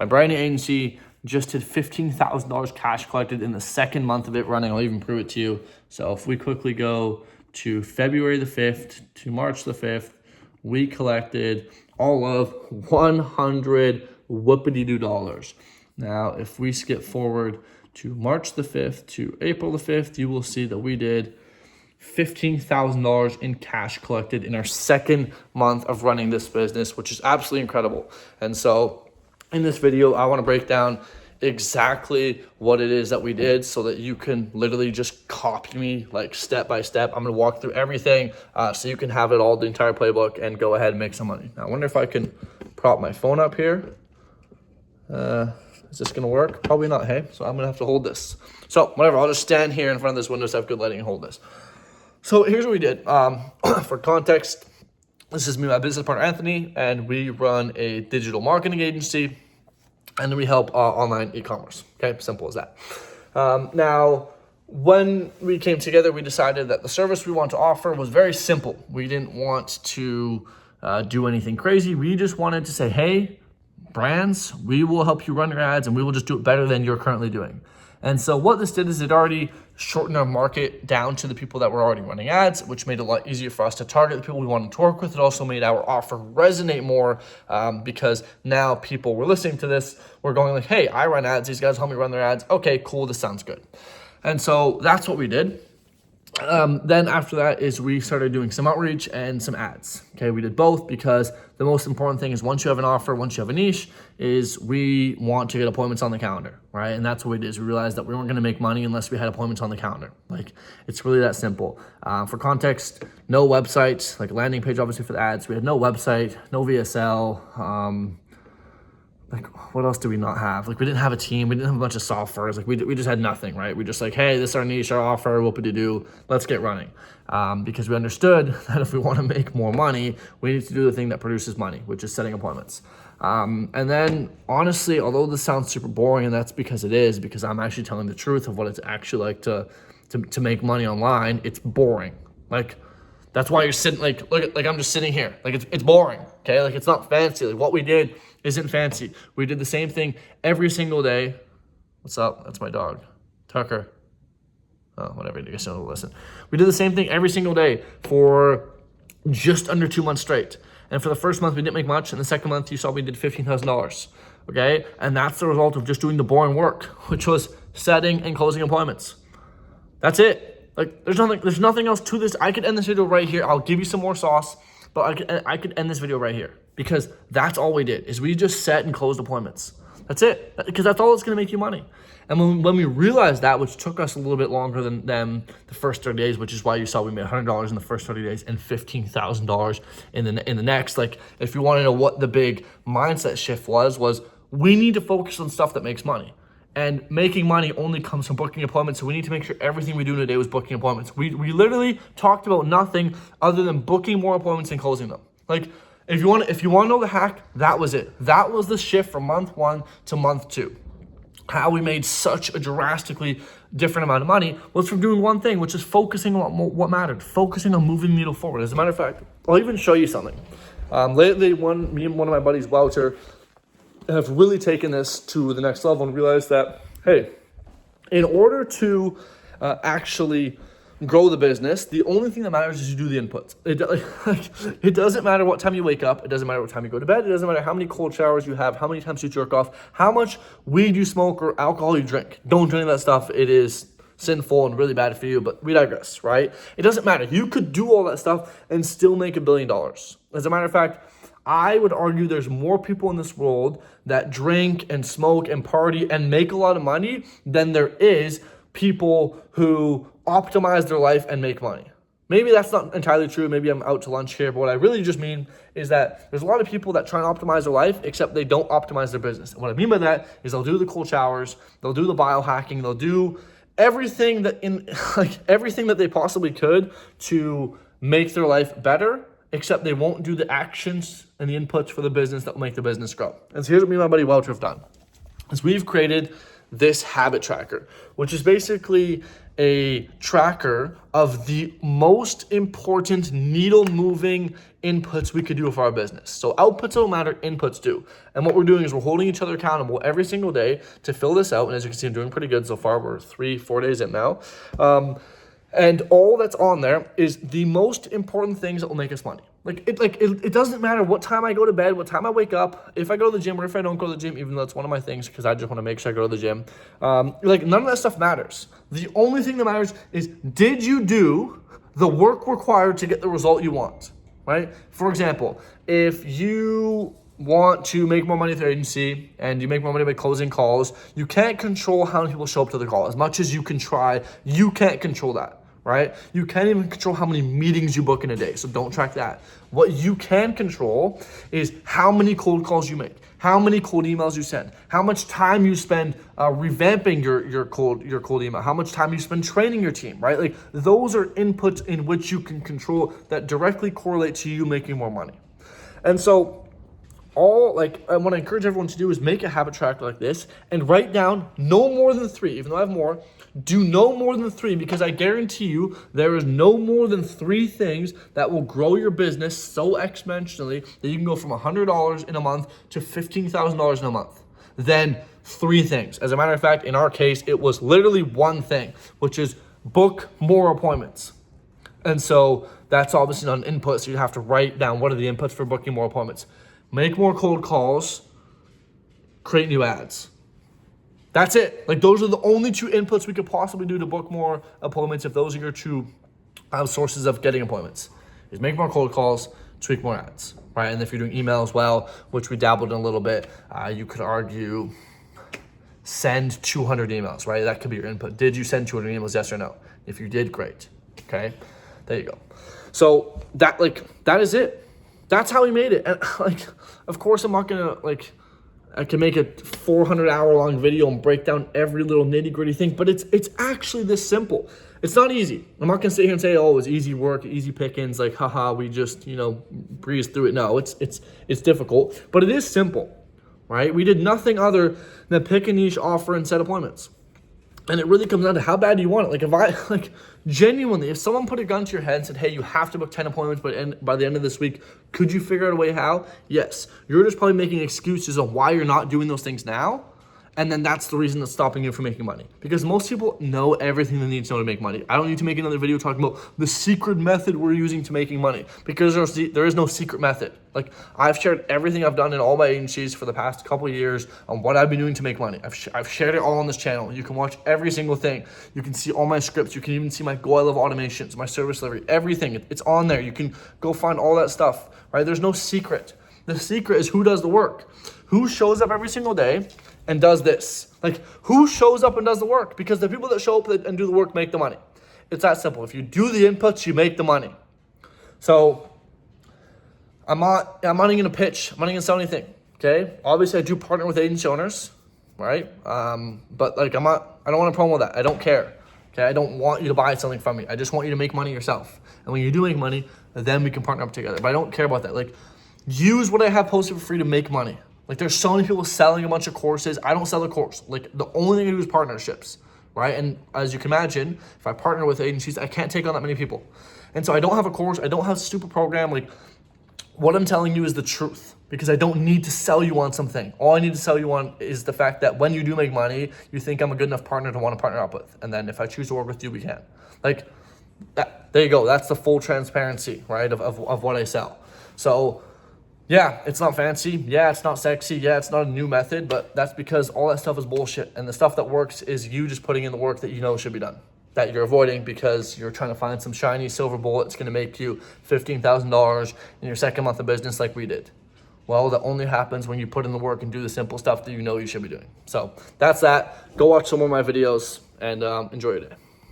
My branding agency just did $15,000 cash collected in the second month of it running. I'll even prove it to you. So if we quickly go to February the 5th to March the 5th, we collected all of 100 whoopity-doo dollars. Now, if we skip forward to March the 5th to April the 5th, you will see that we did $15,000 in cash collected in our second month of running this business, which is absolutely incredible. And so in this video, I want to break down exactly what it is that we did so that you can literally just copy me like step by step. I'm going to walk through everything so you can have it all, the entire playbook, and go ahead and make some money. Now, I wonder if I can prop my phone up here. Is this going to work? Probably not, hey? So I'm going to have to hold this. So whatever, I'll just stand here in front of this window so I have good lighting and hold this. So here's what we did. For context, this is me, my business partner, Anthony, and we run a digital marketing agency, and we help online e-commerce. Okay, simple as that. Now, when we came together, we decided that the service we want to offer was very simple. We didn't want to do anything crazy. We just wanted to say, hey, brands, we will help you run your ads, and we will just do it better than you're currently doing. And so what this did is it already shortened our market down to the people that were already running ads, which made it a lot easier for us to target the people we wanted to work with. It also made our offer resonate more because now people were listening to this. We're going like, hey, I run ads. These guys help me run their ads. Okay, cool. This sounds good. And so that's what we did. Then after that is we started doing some outreach and some ads. Okay, we did both because the most important thing is once you have an offer, once you have a niche, is we want to get appointments on the calendar, right? And that's what we did is we realized that we weren't going to make money unless we had appointments on the calendar. Like, it's really that simple. For context, no website, like a landing page obviously for the ads. We had no website, no VSL, like, what else do we not have? Like, we didn't have a team. We didn't have a bunch of softwares. Like, we just had nothing, right? We just like, hey, this is our niche, our offer, whoop-a-doo, let's get running. Because we understood that if we want to make more money, we need to do the thing that produces money, which is setting appointments. And then, honestly, although this sounds super boring, and that's because it is, because I'm actually telling the truth of what it's actually like to make money online, it's boring. Like, that's why you're sitting, like, look at, like, I'm just sitting here. Like, it's boring, okay? Like, it's not fancy. Like, what we did isn't fancy. We did the same thing every single day. What's up? That's my dog. Tucker. Oh, whatever. I guess you'll listen. We did the same thing every single day for just under 2 months straight. And for the first month, we didn't make much. And the second month, you saw we did $15,000, okay? And that's the result of just doing the boring work, which was setting and closing appointments. That's it. Like, there's nothing else to this. I could end this video right here. I'll give you some more sauce, but I could end this video right here because that's all we did is we just set and closed appointments. That's it, because that's all that's going to make you money. And when we realized that, which took us a little bit longer than the first 30 days, which is why you saw we made $100 in the first 30 days and $15,000 in the next. Like, if you want to know what the big mindset shift was we need to focus on stuff that makes money. And making money only comes from booking appointments. So we need to make sure everything we do today was booking appointments. We literally talked about nothing other than booking more appointments and closing them. Like, if you want to know the hack, that was it. That was the shift from month 1 to month 2. How we made such a drastically different amount of money was from doing one thing, which is focusing on what mattered, focusing on moving the needle forward. As a matter of fact, I'll even show you something. Lately, me and one of my buddies, Wouter, have really taken this to the next level and realized that, hey, in order to actually grow the business, the only thing that matters is you do the inputs. It doesn't matter what time you wake up. It doesn't matter what time you go to bed. It doesn't matter how many cold showers you have, how many times you jerk off, how much weed you smoke or alcohol you drink. Don't drink that stuff. It is sinful and really bad for you, but we digress, right? It doesn't matter. You could do all that stuff and still make $1 billion. As a matter of fact, I would argue there's more people in this world that drink and smoke and party and make a lot of money than there is people who optimize their life and make money. Maybe that's not entirely true. Maybe I'm out to lunch here, but what I really just mean is that there's a lot of people that try and optimize their life, except they don't optimize their business. And what I mean by that is they'll do the cold showers, they'll do the biohacking, they'll do everything that they possibly could to make their life better, except they won't do the actions and the inputs for the business that will make the business grow. And so here's what me and my buddy Wouter have done. Is we've created this habit tracker, which is basically a tracker of the most important needle moving inputs we could do for our business. So outputs don't matter, inputs do. And what we're doing is we're holding each other accountable every single day to fill this out. And as you can see, I'm doing pretty good so far. We're 3-4 days in now. And all that's on there is the most important things that will make us money. It doesn't matter what time I go to bed, what time I wake up, if I go to the gym or if I don't go to the gym, even though it's one of my things because I just want to make sure I go to the gym. None of that stuff matters. The only thing that matters is, did you do the work required to get the result you want, right? For example, if you want to make more money with your agency and you make more money by closing calls, you can't control how many people show up to the call. As much as you can try, you can't control that. Right? You can't even control how many meetings you book in a day, so don't track that. What you can control is how many cold calls you make, how many cold emails you send, how much time you spend revamping your cold email, how much time you spend training your team, right? Like, those are inputs in which you can control that directly correlate to you making more money. And so what I encourage everyone to do is make a habit tracker like this and write down no more than 3. Even though I have more, do no more than 3, because I guarantee you there is no more than 3 things that will grow your business so exponentially that you can go from $100 in a month to $15,000 in a month. Then 3 things. As a matter of fact, in our case, it was literally 1 thing, which is book more appointments. And so that's obviously not an input, so you have to write down what are the inputs for booking more appointments. Make more cold calls, create new ads. That's it. Those are the only 2 inputs we could possibly do to book more appointments if those are your 2 sources of getting appointments. Is make more cold calls, tweak more ads, right? And if you're doing email as well, which we dabbled in a little bit, you could argue send 200 emails, right? That could be your input. Did you send 200 emails, yes or no? If you did, great. Okay, there you go. So that is it. That's how we made it. And of course, I'm not gonna I can make a 400-hour long video and break down every little nitty-gritty thing, but it's actually this simple. It's not easy. I'm not gonna sit here and say, oh, it's easy work, easy pickings, haha, we just breeze through it. No, it's difficult, but it is simple, right? We did nothing other than pick a niche, offer, and set appointments. And it really comes down to how bad do you want it. Genuinely, if someone put a gun to your head and said, hey, you have to book 10 appointments by the end of this week, could you figure out a way how? Yes. You're just probably making excuses of why you're not doing those things now. And then that's the reason that's stopping you from making money. Because most people know everything they need to know to make money. I don't need to make another video talking about the secret method we're using to making money, because there is no secret method. I've shared everything I've done in all my agencies for the past couple of years on what I've been doing to make money. I've shared it all on this channel. You can watch every single thing. You can see all my scripts. You can even see my Go I Love automations, my service delivery, everything. It's on there. You can go find all that stuff, right? There's no secret. The secret is who does the work. Who shows up every single day and does this? Who shows up and does the work? Because the people that show up and do the work make the money. It's that simple. If you do the inputs, you make the money. So I'm not even gonna pitch. I'm not gonna sell anything. Okay. Obviously, I do partner with agency owners, right? But I don't want to promo that. I don't care. Okay. I don't want you to buy something from me. I just want you to make money yourself. And when you do make money, then we can partner up together. But I don't care about that. Use what I have posted for free to make money. There's so many people selling a bunch of courses. I don't sell a course. The only thing I do is partnerships, right? And as you can imagine, if I partner with agencies, I can't take on that many people. And so I don't have a course. I don't have a stupid program. What I'm telling you is the truth, because I don't need to sell you on something. All I need to sell you on is the fact that when you do make money, you think I'm a good enough partner to want to partner up with. And then if I choose to work with you, we can. There you go. That's the full transparency, right, of what I sell. So yeah, it's not fancy. Yeah, it's not sexy. Yeah, it's not a new method, but that's because all that stuff is bullshit. And the stuff that works is you just putting in the work that you know should be done, that you're avoiding because you're trying to find some shiny silver bullet that's going to make you $15,000 in your second month of business like we did. Well, that only happens when you put in the work and do the simple stuff that you know you should be doing. So that's that. Go watch some more of my videos and enjoy your day.